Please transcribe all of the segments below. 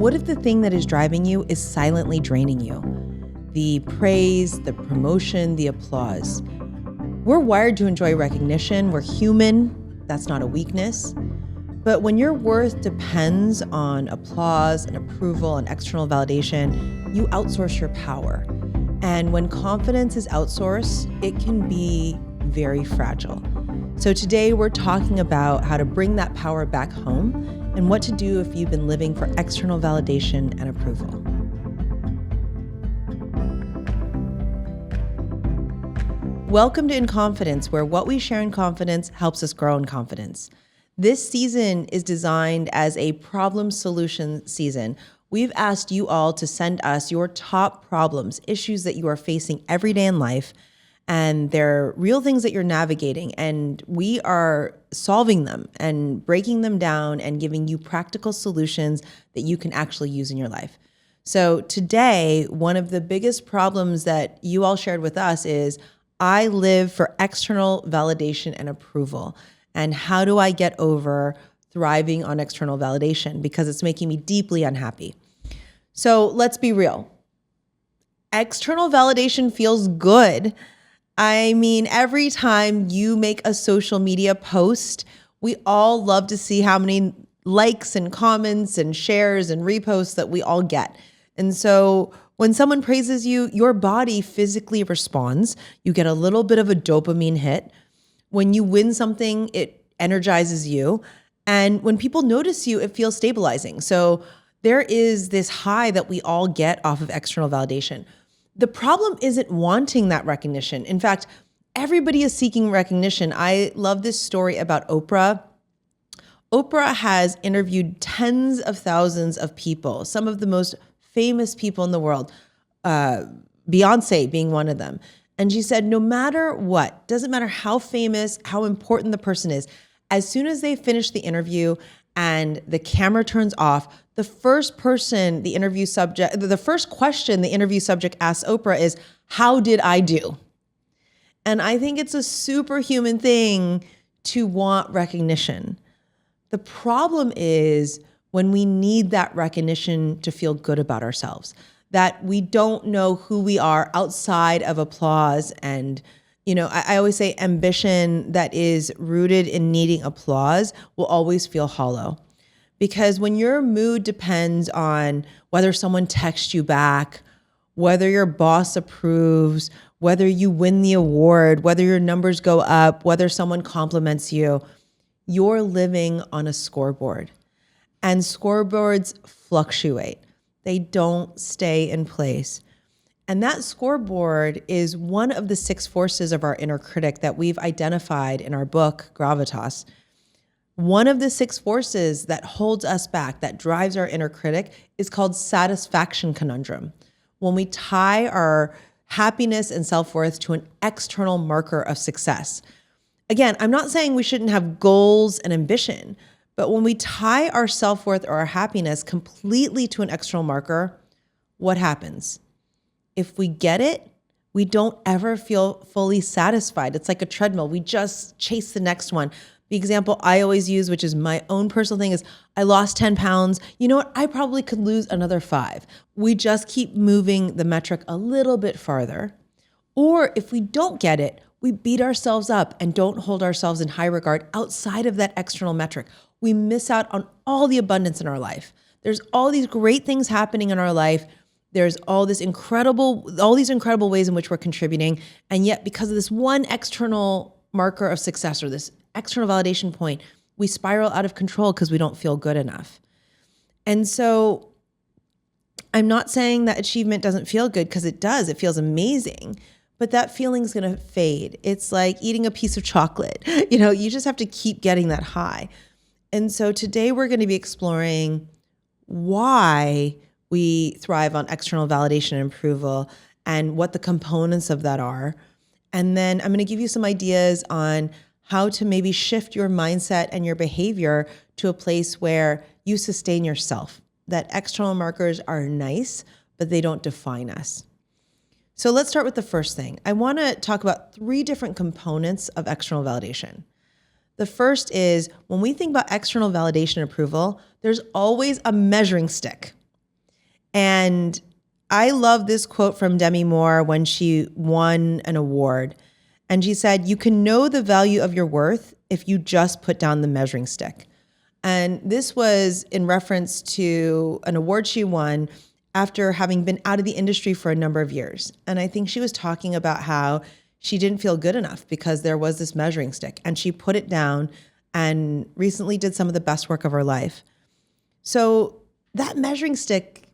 What if the thing that is driving you is silently draining you? The praise, the promotion, the applause. We're wired to enjoy recognition. We're human. That's not a weakness. But when your worth depends on applause and approval and external validation, you outsource your power. And when confidence is outsourced, it can be very fragile. So today we're talking about how to bring that power back home and what to do if you've been living for external validation and approval. Welcome to In Confidence, where what we share in confidence helps us grow in confidence. This season is designed as a problem solution season. We've asked you all to send us your top problems, issues that you are facing every day in life, and they're real things that you're navigating, and we are solving them and breaking them down and giving you practical solutions that you can actually use in your life. So today, one of the biggest problems that you all shared with us is, I live for external validation and approval. And how do I get over thriving on external validation? Because it's making me deeply unhappy. So let's be real. External validation feels good. I mean, every time you make a social media post, we all love to see how many likes and comments and shares and reposts that we all get. And so when someone praises you, your body physically responds. You get a little bit of a dopamine hit. When you win something, it energizes you. And when people notice you, it feels stabilizing. So there is this high that we all get off of external validation. The problem isn't wanting that recognition. In fact, everybody is seeking recognition. I love this story about Oprah. Oprah has interviewed tens of thousands of people, some of the most famous people in the world, Beyonce being one of them. And she said, no matter what, doesn't matter how famous, how important the person is, as soon as they finish the interview and the camera turns off, the first question the interview subject asks Oprah is, how did I do? And I think it's a superhuman thing to want recognition. The problem is when we need that recognition to feel good about ourselves, that we don't know who we are outside of applause. And, I always say ambition that is rooted in needing applause will always feel hollow. Because when your mood depends on whether someone texts you back, whether your boss approves, whether you win the award, whether your numbers go up, whether someone compliments you, you're living on a scoreboard. And scoreboards fluctuate. They don't stay in place. And that scoreboard is one of the 6 forces of our inner critic that we've identified in our book, Gravitas. One of the 6 forces that holds us back, that drives our inner critic, is called satisfaction conundrum. When we tie our happiness and self-worth to an external marker of success. Again, I'm not saying we shouldn't have goals and ambition, but when we tie our self-worth or our happiness completely to an external marker, what happens? If we get it, we don't ever feel fully satisfied. It's like a treadmill. We just chase the next one. The example I always use, which is my own personal thing, is I lost 10 pounds. You know what? I probably could lose another 5. We just keep moving the metric a little bit farther. Or if we don't get it, we beat ourselves up and don't hold ourselves in high regard outside of that external metric. We miss out on all the abundance in our life. There's all these great things happening in our life. There's all these incredible ways in which we're contributing. And yet because of this one external marker of success or this external validation point, we spiral out of control because we don't feel good enough. And so I'm not saying that achievement doesn't feel good, because it does. It feels amazing. But that feeling's going to fade. It's like eating a piece of chocolate. You just have to keep getting that high. And so today we're going to be exploring why we thrive on external validation and approval and what the components of that are. And then I'm going to give you some ideas on how to maybe shift your mindset and your behavior to a place where you sustain yourself, that external markers are nice, but they don't define us. So let's start with the first thing. I want to talk about 3 different components of external validation. The first is when we think about external validation and approval, there's always a measuring stick. And I love this quote from Demi Moore when she won an award. And she said, "You can know the value of your worth if you just put down the measuring stick." And this was in reference to an award she won after having been out of the industry for a number of years. And I think she was talking about how she didn't feel good enough because there was this measuring stick, and she put it down and recently did some of the best work of her life. So that measuring stick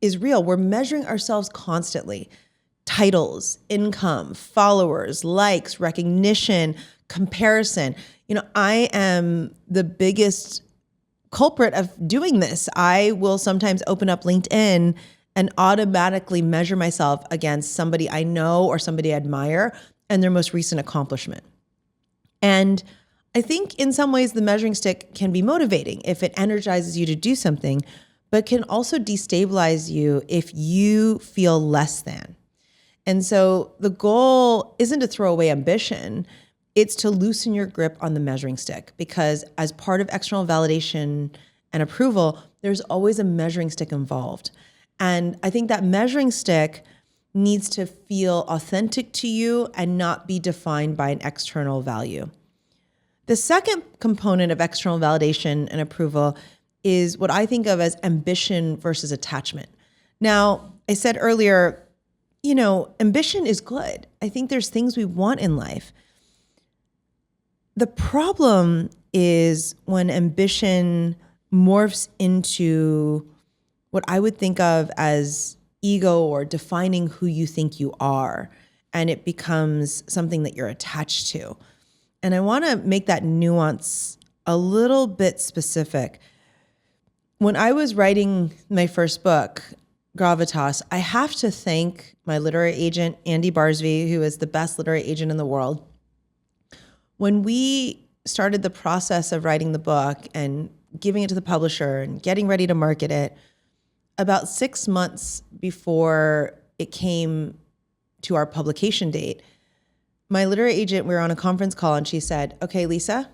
is real. We're measuring ourselves constantly. Titles, income, followers, likes, recognition, comparison. I am the biggest culprit of doing this. I will sometimes open up LinkedIn and automatically measure myself against somebody I know or somebody I admire and their most recent accomplishment. And I think in some ways the measuring stick can be motivating if it energizes you to do something, but can also destabilize you if you feel less than. And so the goal isn't to throw away ambition, it's to loosen your grip on the measuring stick, because as part of external validation and approval, there's always a measuring stick involved. And I think that measuring stick needs to feel authentic to you and not be defined by an external value. The second component of external validation and approval is what I think of as ambition versus attachment. Now, I said earlier, ambition is good. I think there's things we want in life. The problem is when ambition morphs into what I would think of as ego or defining who you think you are, and it becomes something that you're attached to. And I want to make that nuance a little bit specific. When I was writing my first book, Gravitas, I have to thank my literary agent, Andy Barsby, who is the best literary agent in the world. When we started the process of writing the book and giving it to the publisher and getting ready to market it, about 6 months before it came to our publication date, my literary agent, we were on a conference call, and she said, "Okay, Lisa,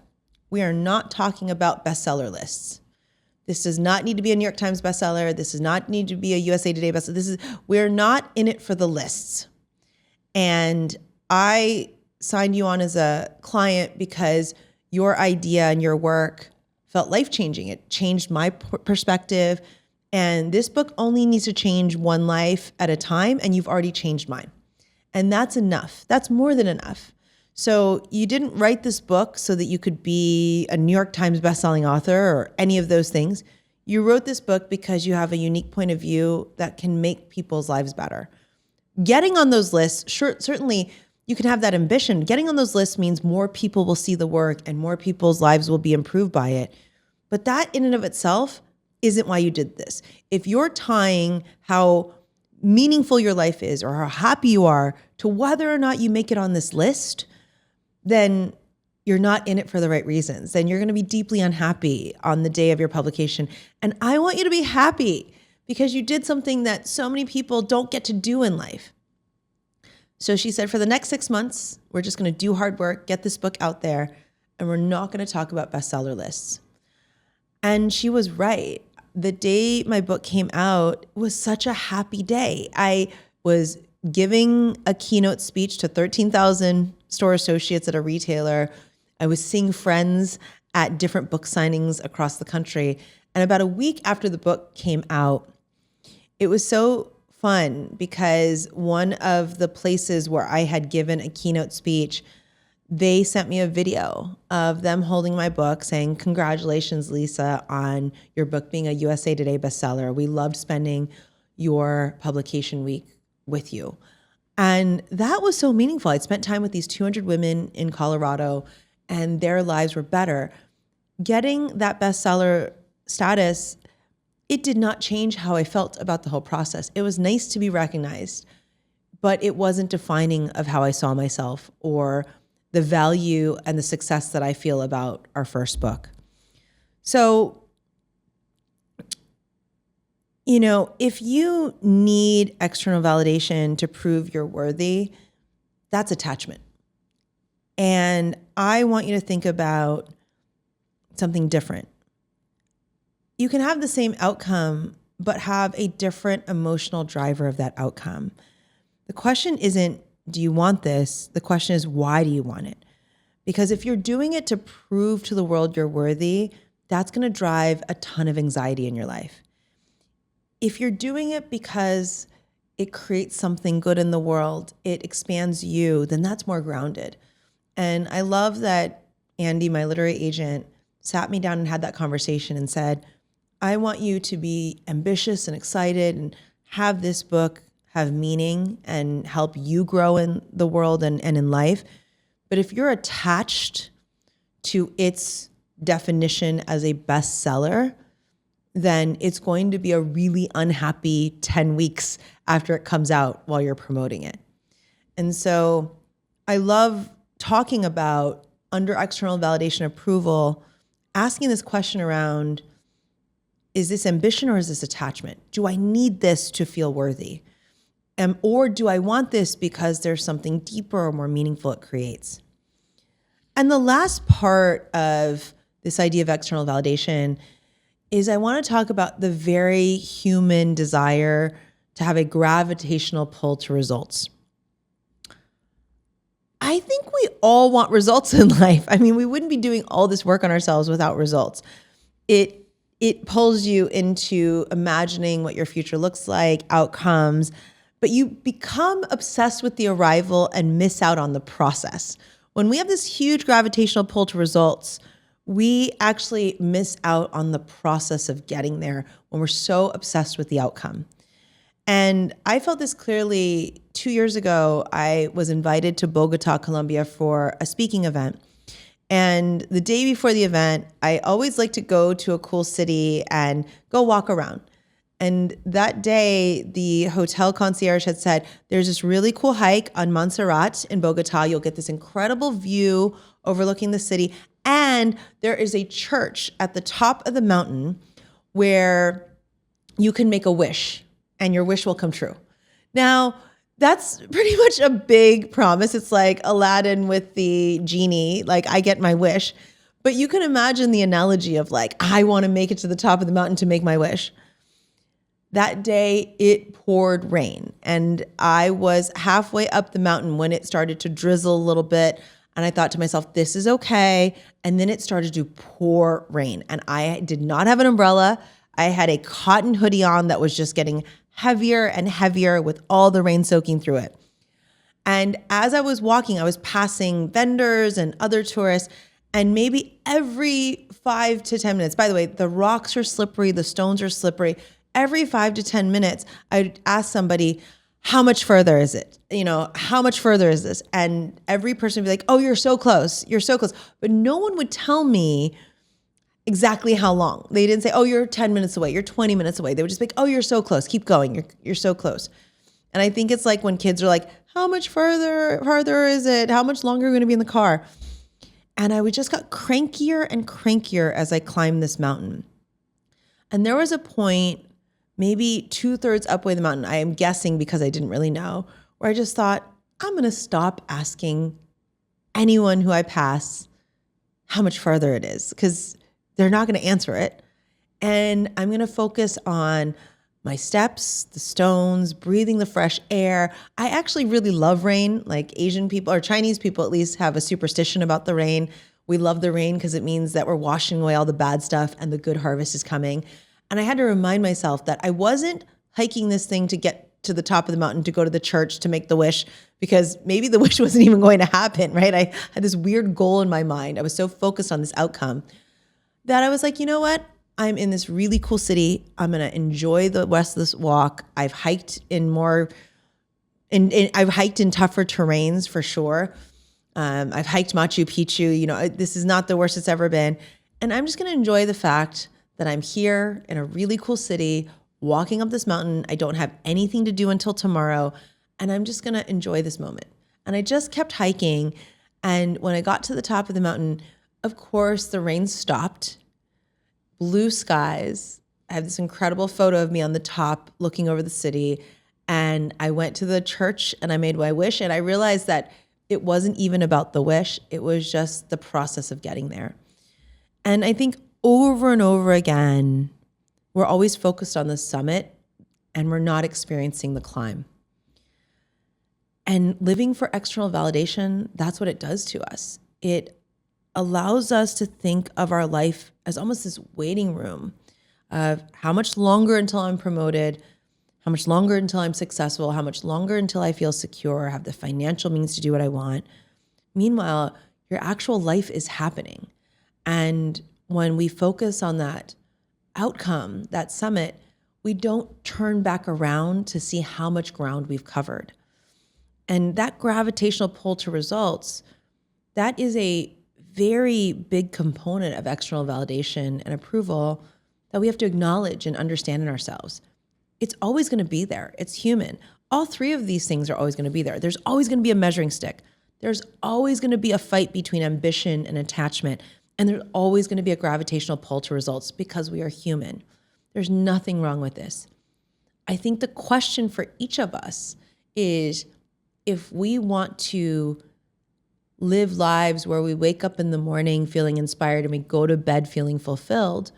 we are not talking about bestseller lists. This does not need to be a New York Times bestseller. This does not need to be a USA Today bestseller. We're not in it for the lists. And I signed you on as a client because your idea and your work felt life-changing. It changed my perspective. And this book only needs to change one life at a time, and you've already changed mine. And that's enough. That's more than enough. So you didn't write this book so that you could be a New York Times bestselling author or any of those things. You wrote this book because you have a unique point of view that can make people's lives better. Getting on those lists, sure, certainly you can have that ambition. Getting on those lists means more people will see the work and more people's lives will be improved by it. But that in and of itself isn't why you did this. If you're tying how meaningful your life is or how happy you are to whether or not you make it on this list, then you're not in it for the right reasons. Then you're going to be deeply unhappy on the day of your publication. And I want you to be happy because you did something that so many people don't get to do in life. So she said, for the next 6 months, we're just going to do hard work, get this book out there, and we're not going to talk about bestseller lists. And she was right. The day my book came out was such a happy day. I was giving a keynote speech to 13,000 store associates at a retailer. I was seeing friends at different book signings across the country. And about a week after the book came out, it was so fun because one of the places where I had given a keynote speech, they sent me a video of them holding my book saying, "Congratulations, Lisa, on your book being a USA Today bestseller. We loved spending your publication week with you." And that was so meaningful. I'd spent time with these 200 women in Colorado and their lives were better. Getting that bestseller status, it did not change how I felt about the whole process. It was nice to be recognized, but it wasn't defining of how I saw myself or the value and the success that I feel about our first book. So, if you need external validation to prove you're worthy, that's attachment. And I want you to think about something different. You can have the same outcome but have a different emotional driver of that outcome. The question isn't, do you want this? The question is, why do you want it? Because if you're doing it to prove to the world you're worthy, that's going to drive a ton of anxiety in your life. If you're doing it because it creates something good in the world, it expands you, then that's more grounded. And I love that Andy, my literary agent, sat me down and had that conversation and said, I want you to be ambitious and excited and have this book have meaning and help you grow in the world and in life. But if you're attached to its definition as a bestseller, then it's going to be a really unhappy 10 weeks after it comes out while you're promoting it. And so I love talking about, under external validation approval, asking this question around, is this ambition or is this attachment? Do I need this to feel worthy? Or do I want this because there's something deeper or more meaningful it creates? And the last part of this idea of external validation is I want to talk about the very human desire to have a gravitational pull to results. I think we all want results in life. I mean, we wouldn't be doing all this work on ourselves without results. It pulls you into imagining what your future looks like, outcomes, but you become obsessed with the arrival and miss out on the process. When we have this huge gravitational pull to results, we actually miss out on the process of getting there when we're so obsessed with the outcome. And I felt this clearly 2 years ago. I was invited to Bogota, Colombia for a speaking event. And the day before the event, I always like to go to a cool city and go walk around. And that day, the hotel concierge had said, there's this really cool hike on Montserrat in Bogota. You'll get this incredible view overlooking the city. And there is a church at the top of the mountain where you can make a wish and your wish will come true. Now, that's pretty much a big promise. It's like Aladdin with the genie, like I get my wish. But you can imagine the analogy of like, I want to make it to the top of the mountain to make my wish. That day, it poured rain. And I was halfway up the mountain when it started to drizzle a little bit. And I thought to myself, this is okay. And then it started to pour rain. And I did not have an umbrella. I had a cotton hoodie on that was just getting heavier and heavier with all the rain soaking through it. And as I was walking, I was passing vendors and other tourists. And maybe every 5 to 10 minutes, by the way, the rocks are slippery, the stones are slippery. Every 5 to 10 minutes, I'd ask somebody, how much further is it? How much further is this? And every person would be like, oh, you're so close. You're so close. But no one would tell me exactly how long. They didn't say, oh, you're 10 minutes away. You're 20 minutes away. They would just be like, oh, you're so close. Keep going. You're so close. And I think it's like when kids are like, how much farther is it? How much longer are we going to be in the car? And I would just got crankier and crankier as I climbed this mountain. And there was a point, maybe 2/3 up way the mountain, I am guessing because I didn't really know, where I just thought, I'm going to stop asking anyone who I pass how much further it is, because they're not going to answer it. And I'm going to focus on my steps, the stones, breathing the fresh air. I actually really love rain. Like Asian people or Chinese people at least have a superstition about the rain. We love the rain because it means that we're washing away all the bad stuff and the good harvest is coming. And I had to remind myself that I wasn't hiking this thing to get to the top of the mountain to go to the church to make the wish, because maybe the wish wasn't even going to happen, right? I had this weird goal in my mind. I was so focused on this outcome that I was like, you know what? I'm in this really cool city. I'm going to enjoy the rest of this walk. I've hiked in tougher terrains for sure. I've hiked Machu Picchu. This is not the worst it's ever been. And I'm just going to enjoy the fact that I'm here in a really cool city, walking up this mountain. I don't have anything to do until tomorrow. And I'm just going to enjoy this moment. And I just kept hiking. And when I got to the top of the mountain, of course, the rain stopped, blue skies. I have this incredible photo of me on the top looking over the city. And I went to the church and I made my wish. And I realized that it wasn't even about the wish. It was just the process of getting there. And I think over and over again, We're always focused on the summit and we're not experiencing the climb. And living for external validation, that's what it does to us. It allows us to think of our life as almost this waiting room of how much longer until I'm promoted, how much longer until I'm successful, how much longer until I feel secure, have the financial means to do what I want. Meanwhile, your actual life is happening. And when we focus on that outcome, that summit, we don't turn back around to see how much ground we've covered. And that gravitational pull to results, that is a very big component of external validation and approval that we have to acknowledge and understand in ourselves. It's always going to be there. It's human. All three of these things are always going to be there. There's always going to be a measuring stick. There's always going to be a fight between ambition and attachment. And there's always going to be a gravitational pull to results because we are human. There's nothing wrong with this. I think the question for each of us is, if we want to live lives where we wake up in the morning feeling inspired and we go to bed feeling fulfilled,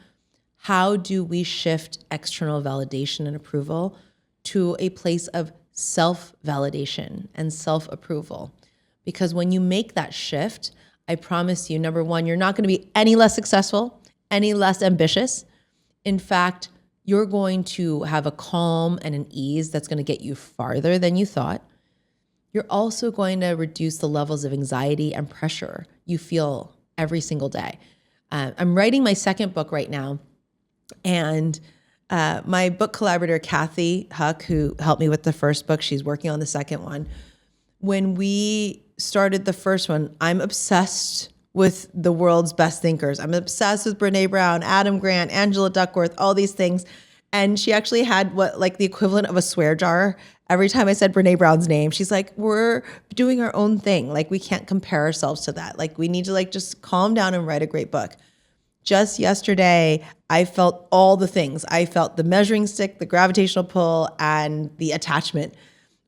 how do we shift external validation and approval to a place of self-validation and self-approval? Because when you make that shift, I promise you, number one, you're not going to be any less successful, any less ambitious. In fact, you're going to have a calm and an ease that's going to get you farther than you thought. You're also going to reduce the levels of anxiety and pressure you feel every single day. I'm writing my second book right now, and my book collaborator, Kathy Huck, who helped me with the first book, she's working on the second one. When we started the first one, I'm obsessed with the world's best thinkers. I'm obsessed with Brene Brown, Adam Grant, Angela Duckworth, all these things. And she actually had the equivalent of a swear jar. Every time I said Brene Brown's name, she's like, we're doing our own thing. Like, we can't compare ourselves to that. Like, we need to just calm down and write a great book. Just yesterday, I felt all the things. I felt the measuring stick, the gravitational pull, and the attachment.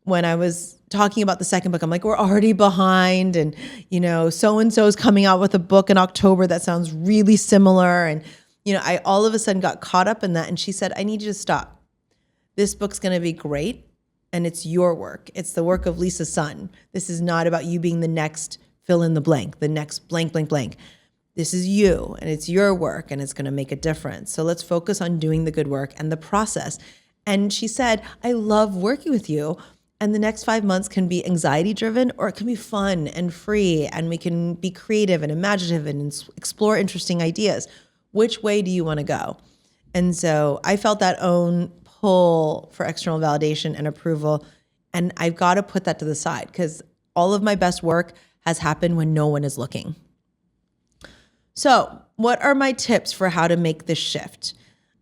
When I was talking about the second book, I'm like, we're already behind. And, so-and-so is coming out with a book in October that sounds really similar. And, I all of a sudden got caught up in that. And she said, I need you to stop. This book's going to be great. And it's your work. It's the work of Lisa Sun. This is not about you being the next fill in the blank, the next blank, blank, blank. This is you, and it's your work, and it's going to make a difference. So let's focus on doing the good work and the process. And she said, I love working with you. And the next 5 months can be anxiety driven, or it can be fun and free, and we can be creative and imaginative and explore interesting ideas. Which way do you want to go? And so I felt that own pull for external validation and approval. And I've got to put that to the side because all of my best work has happened when no one is looking. So what are my tips for how to make this shift?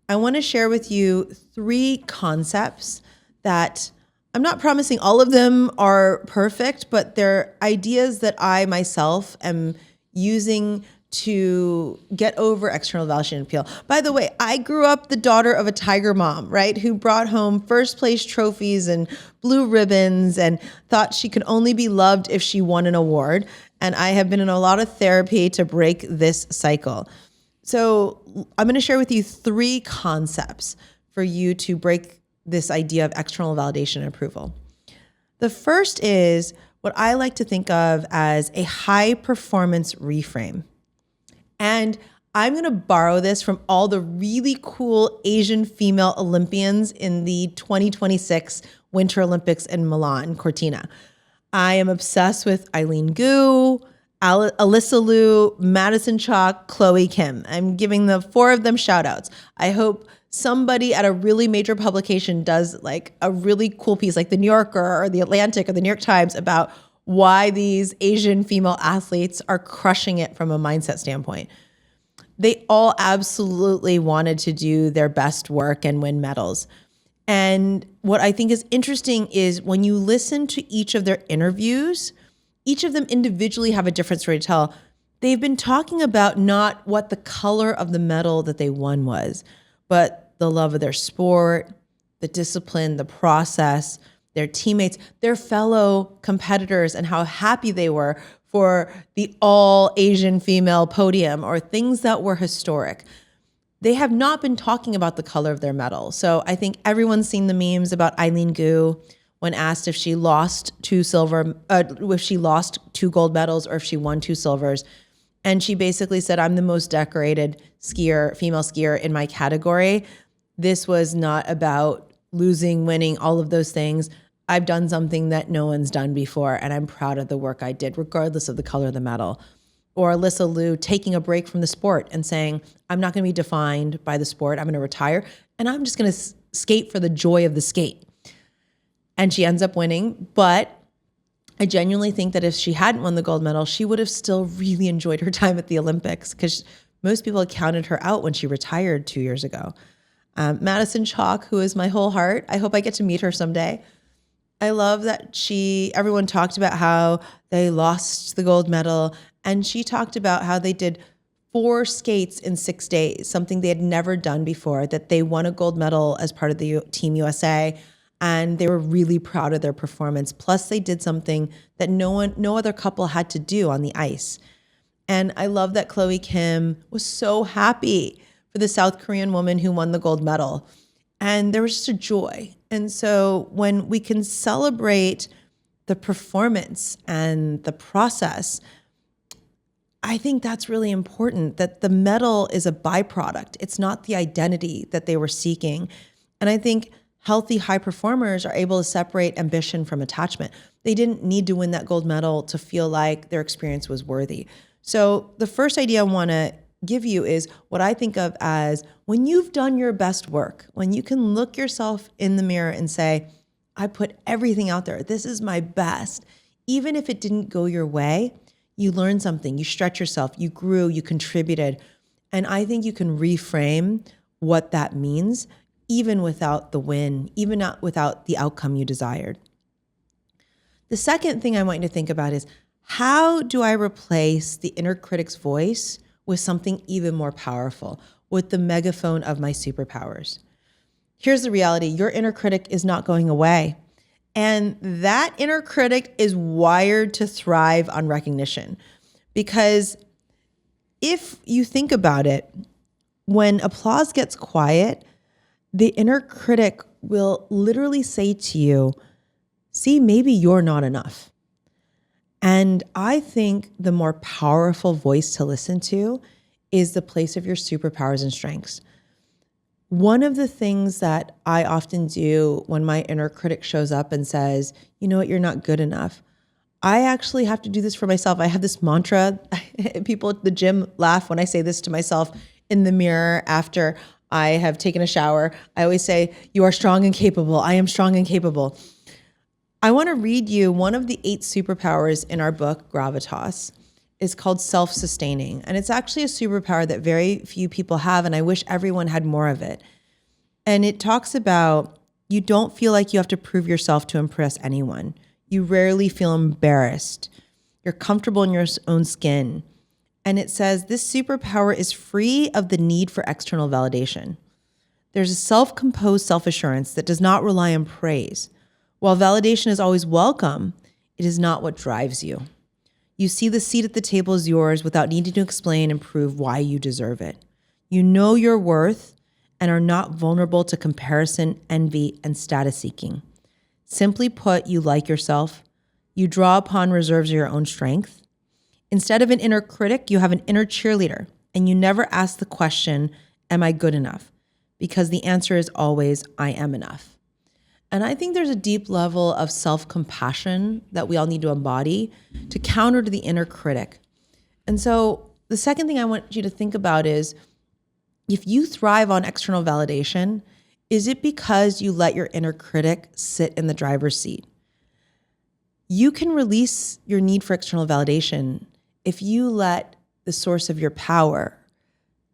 I want to share with you 3 concepts that I'm not promising all of them are perfect, but they're ideas that I myself am using to get over external validation and appeal. By the way, I grew up the daughter of a Tiger mom, right? Who brought home first place trophies and blue ribbons and thought she could only be loved if she won an award. And I have been in a lot of therapy to break this cycle. So I'm going to share with you 3 concepts for you to break this idea of external validation and approval. The first is what I like to think of as a high performance reframe. And I'm going to borrow this from all the really cool Asian female Olympians in the 2026 Winter Olympics in Milan, Cortina. I am obsessed with Eileen Gu, Alyssa Liu, Madison Chalk, Chloe Kim. I'm giving the 4 of them shout outs. I hope somebody at a really major publication does a really cool piece like the New Yorker or the Atlantic or the New York Times about why these Asian female athletes are crushing it from a mindset standpoint. They all absolutely wanted to do their best work and win medals. And what I think is interesting is when you listen to each of their interviews, each of them individually have a different story to tell. They've been talking about not what the color of the medal that they won was, but the love of their sport, the discipline, the process, their teammates, their fellow competitors, and how happy they were for the all Asian female podium or things that were historic. they have not been talking about the color of their medal. So I think everyone's seen the memes about Eileen Gu when asked if she lost if she lost 2 gold medals or if she won 2 silvers. And she basically said, I'm the most decorated female skier in my category. This was not about losing, winning, all of those things. I've done something that no one's done before, and I'm proud of the work I did, regardless of the color of the medal. Or Alyssa Liu taking a break from the sport and saying, I'm not going to be defined by the sport. I'm going to retire, and I'm just going to skate for the joy of the skate. And she ends up winning, but I genuinely think that if she hadn't won the gold medal, she would have still really enjoyed her time at the Olympics, because most people had counted her out when she retired 2 years ago. Madison Chalk, who is my whole heart, I hope I get to meet her someday. I love that everyone talked about how they lost the gold medal, and she talked about how they did 4 skates in 6 days, something they had never done before, that they won a gold medal as part of the Team USA, and they were really proud of their performance. Plus, they did something that no other couple had to do on the ice. And I love that Chloe Kim was so happy for the South Korean woman who won the gold medal. And there was just a joy. And so when we can celebrate the performance and the process, I think that's really important, that the medal is a byproduct. It's not the identity that they were seeking. And I think healthy high performers are able to separate ambition from attachment. They didn't need to win that gold medal to feel like their experience was worthy. So the first idea I want to give you is what I think of as when you've done your best work, when you can look yourself in the mirror and say, I put everything out there. This is my best. Even if it didn't go your way, you learned something, you stretch yourself, you grew, you contributed. And I think you can reframe what that means, even without the win, even not without the outcome you desired. The second thing I want you to think about is, how do I replace the inner critic's voice with something even more powerful, with the megaphone of my superpowers? Here's the reality. Your inner critic is not going away. And that inner critic is wired to thrive on recognition. Because if you think about it, when applause gets quiet, the inner critic will literally say to you, see, maybe you're not enough. And I think the more powerful voice to listen to is the place of your superpowers and strengths. One of the things that I often do when my inner critic shows up and says, you know what, you're not good enough, I actually have to do this for myself. I have this mantra. People at the gym laugh when I say this to myself in the mirror after I have taken a shower. I always say, you are strong and capable. I am strong and capable. I want to read you one of the 8 superpowers in our book, Gravitas. It's called self-sustaining. And it's actually a superpower that very few people have, and I wish everyone had more of it. And it talks about, you don't feel like you have to prove yourself to impress anyone. You rarely feel embarrassed. You're comfortable in your own skin. And it says this superpower is free of the need for external validation. There's a self-composed self-assurance that does not rely on praise. While validation is always welcome, it is not what drives you. You see the seat at the table is yours without needing to explain and prove why you deserve it. You know your worth and are not vulnerable to comparison, envy, and status seeking. Simply put, you like yourself. You draw upon reserves of your own strength. Instead of an inner critic, you have an inner cheerleader, and you never ask the question, am I good enough? Because the answer is always, I am enough. And I think there's a deep level of self-compassion that we all need to embody to counter to the inner critic. And so the second thing I want you to think about is, if you thrive on external validation, is it because you let your inner critic sit in the driver's seat? You can release your need for external validation if you let the source of your power,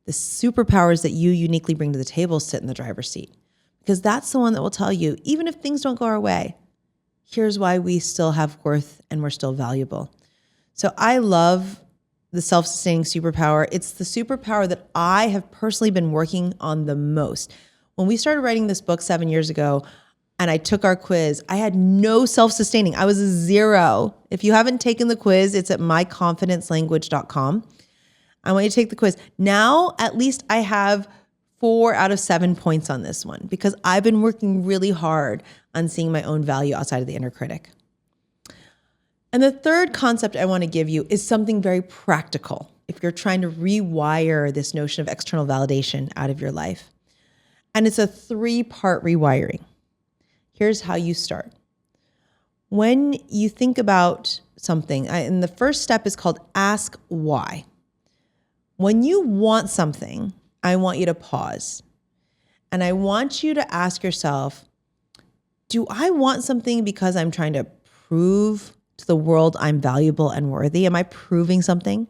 the superpowers that you uniquely bring to the table, sit in the driver's seat. Because that's the one that will tell you, even if things don't go our way, here's why we still have worth and we're still valuable. So I love the self-sustaining superpower. It's the superpower that I have personally been working on the most. When we started writing this book 7 years ago and I took our quiz, I had no self-sustaining. I was a 0. If you haven't taken the quiz, it's at myconfidencelanguage.com. I want you to take the quiz. Now, at least I have 4 out of 7 points on this one because I've been working really hard on seeing my own value outside of the inner critic. And the third concept I want to give you is something very practical if you're trying to rewire this notion of external validation out of your life. And it's a 3-part rewiring. Here's how you start. When you think about something, and the first step is called ask why. When you want something, I want you to pause. And I want you to ask yourself, do I want something because I'm trying to prove to the world I'm valuable and worthy? Am I proving something?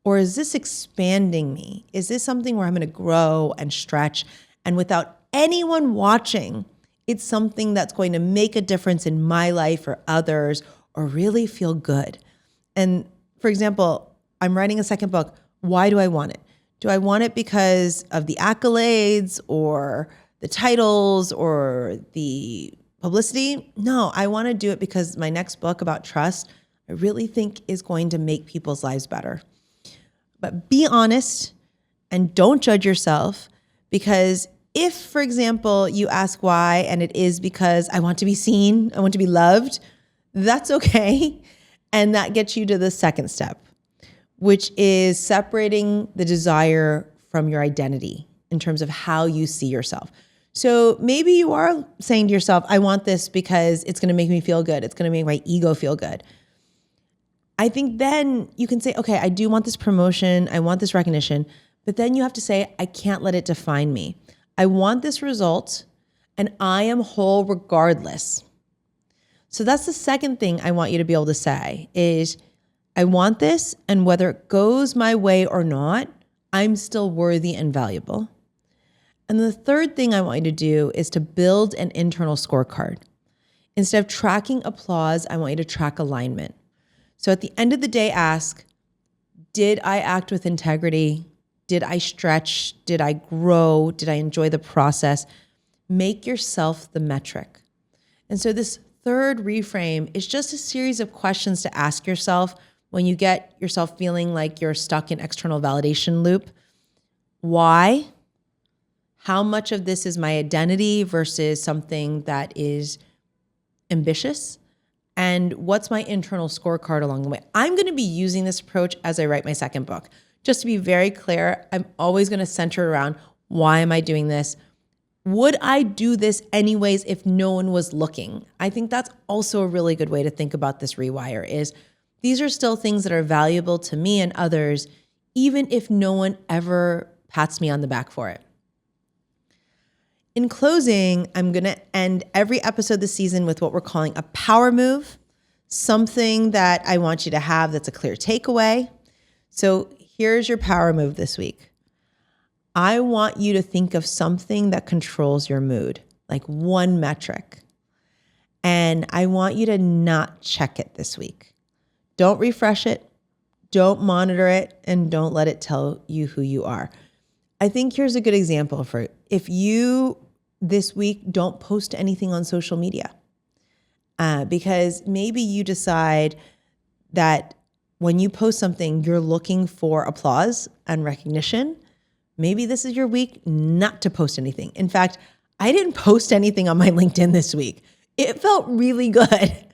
Or is this expanding me? Is this something where I'm going to grow and stretch? And without anyone watching, it's something that's going to make a difference in my life or others or really feel good. And for example, I'm writing a second book. Why do I want it? Do I want it because of the accolades or the titles or the publicity? No, I want to do it because my next book about trust, I really think is going to make people's lives better. But be honest and don't judge yourself, because if, for example, you ask why and it is because I want to be seen, I want to be loved, that's okay. And that gets you to the second step, which is separating the desire from your identity in terms of how you see yourself. So maybe you are saying to yourself, I want this because it's going to make me feel good. It's going to make my ego feel good. I think then you can say, okay, I do want this promotion. I want this recognition. But then you have to say, I can't let it define me. I want this result and I am whole regardless. So that's the second thing I want you to be able to say is, I want this, and whether it goes my way or not, I'm still worthy and valuable. And the third thing I want you to do is to build an internal scorecard. Instead of tracking applause, I want you to track alignment. So at the end of the day, ask, did I act with integrity? Did I stretch? Did I grow? Did I enjoy the process? Make yourself the metric. And so this third reframe is just a series of questions to ask yourself when you get yourself feeling like you're stuck in external validation loop. Why? How much of this is my identity versus something that is ambitious? And what's my internal scorecard along the way? I'm going to be using this approach as I write my second book. Just to be very clear, I'm always going to center around, why am I doing this? Would I do this anyways if no one was looking? I think that's also a really good way to think about this rewire is these are still things that are valuable to me and others, even if no one ever pats me on the back for it. In closing, I'm going to end every episode this season with what we're calling a power move, something that I want you to have that's a clear takeaway. So here's your power move this week. I want you to think of something that controls your mood, like one metric. And I want you to not check it this week. Don't refresh it, don't monitor it, and don't let it tell you who you are. I think here's a good example for if you this week don't post anything on social media, because maybe you decide that when you post something, you're looking for applause and recognition. Maybe this is your week not to post anything. In fact, I didn't post anything on my LinkedIn this week. It felt really good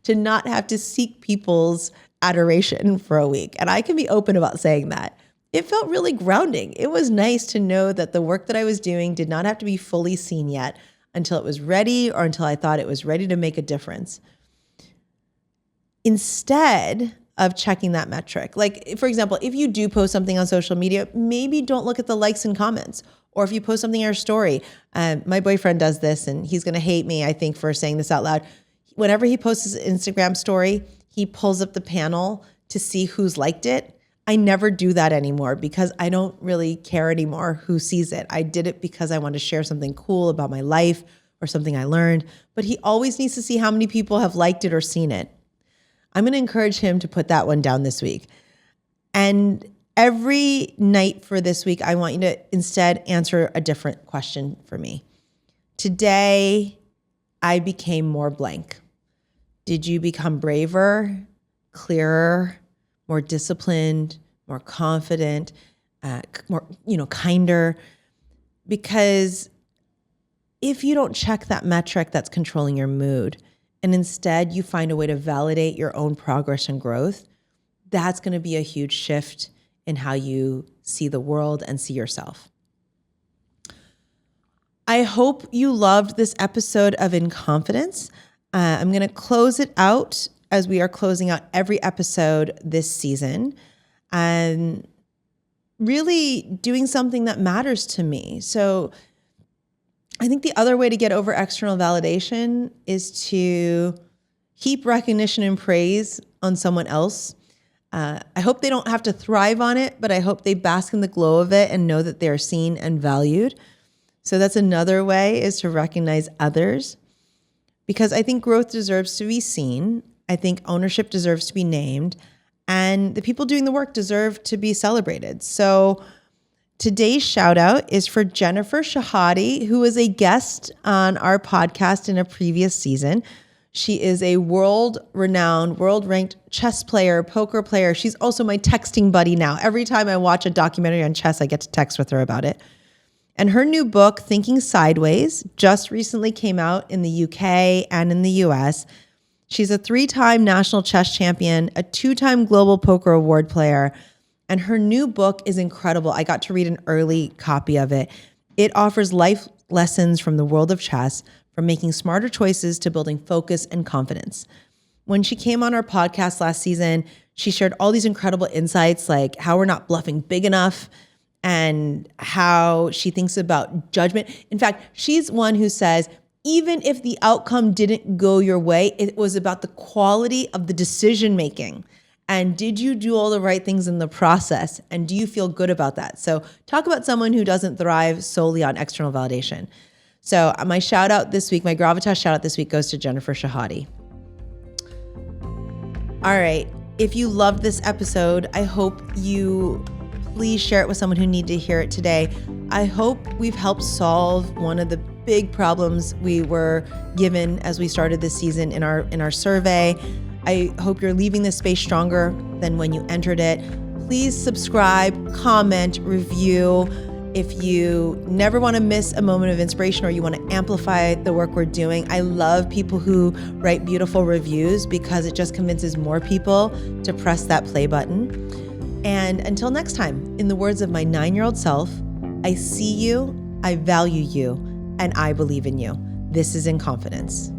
to not have to seek people's adoration for a week. And I can be open about saying that. It felt really grounding. It was nice to know that the work that I was doing did not have to be fully seen yet until it was ready or until I thought it was ready to make a difference. Instead of checking that metric, like for example, if you do post something on social media, maybe don't look at the likes and comments. Or if you post something in your story, my boyfriend does this and he's going to hate me, I think, for saying this out loud. Whenever he posts his Instagram story, he pulls up the panel to see who's liked it. I never do that anymore because I don't really care anymore who sees it. I did it because I want to share something cool about my life or something I learned, but he always needs to see how many people have liked it or seen it. I'm going to encourage him to put that one down this week. And every night for this week, I want you to instead answer a different question for me. Today, I became more blank. Did you become braver, clearer, more disciplined, more confident, more, kinder? Because if you don't check that metric that's controlling your mood, and instead you find a way to validate your own progress and growth, that's going to be a huge shift in how you see the world and see yourself. I hope you loved this episode of In Confidence. I'm going to close it out as we are closing out every episode this season and really doing something that matters to me. So I think the other way to get over external validation is to heap recognition and praise on someone else. I hope they don't have to thrive on it, but I hope they bask in the glow of it and know that they are seen and valued. So that's another way, is to recognize others, because I think growth deserves to be seen. I think ownership deserves to be named, and the people doing the work deserve to be celebrated. So today's shout out is for Jennifer Shahadi, who was a guest on our podcast in a previous season. She is a world-renowned, world-ranked chess player, poker player. She's also my texting buddy now. Every time I watch a documentary on chess, I get to text with her about it. And her new book, Thinking Sideways, just recently came out in the UK and in the US. She's a 3-time national chess champion, a 2-time global poker award player, and her new book is incredible. I got to read an early copy of it. It offers life lessons from the world of chess, from making smarter choices to building focus and confidence. When she came on our podcast last season, she shared all these incredible insights, like how we're not bluffing big enough, and how she thinks about judgment. In fact, she's one who says, even if the outcome didn't go your way, it was about the quality of the decision making. And did you do all the right things in the process? And do you feel good about that? So talk about someone who doesn't thrive solely on external validation. So my shout out this week, my Gravitas shout out this week goes to Jennifer Shahadi. All right. If you loved this episode, I hope you please share it with someone who needs to hear it today. I hope we've helped solve one of the big problems we were given as we started this season in our survey. I hope you're leaving this space stronger than when you entered it. Please subscribe, comment, review. If you never want to miss a moment of inspiration or you want to amplify the work we're doing, I love people who write beautiful reviews because it just convinces more people to press that play button. And until next time, in the words of my 9-year-old self, I see you, I value you, and I believe in you. This is In Confidence.